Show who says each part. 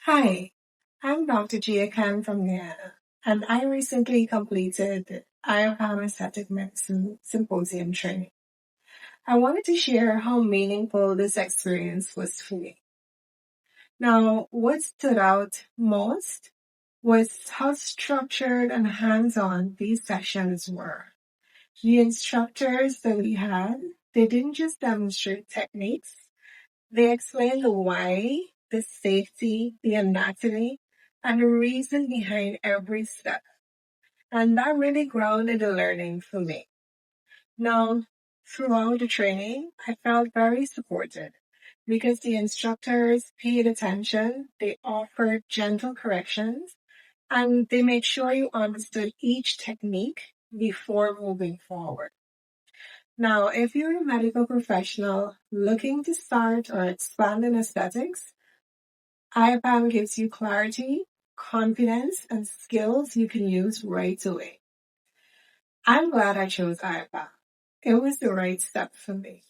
Speaker 1: Hi, I'm Dr. Gia Khan from Guyana, and I recently completed the IAPAM Aesthetic Medicine Symposium training. I wanted to share how meaningful this experience was for me. Now, what stood out most was how structured and hands-on these sessions were. The instructors that we had, they didn't just demonstrate techniques, they explain the why, the safety, the anatomy, and the reason behind every step. And that really grounded the learning for me. Now, throughout the training, I felt very supported because the instructors paid attention, they offered gentle corrections, and they made sure you understood each technique before moving forward. Now, if you're a medical professional looking to start or expand in aesthetics, IAPAM gives you clarity, confidence, and skills you can use right away. I'm glad I chose IAPAM. It was the right step for me.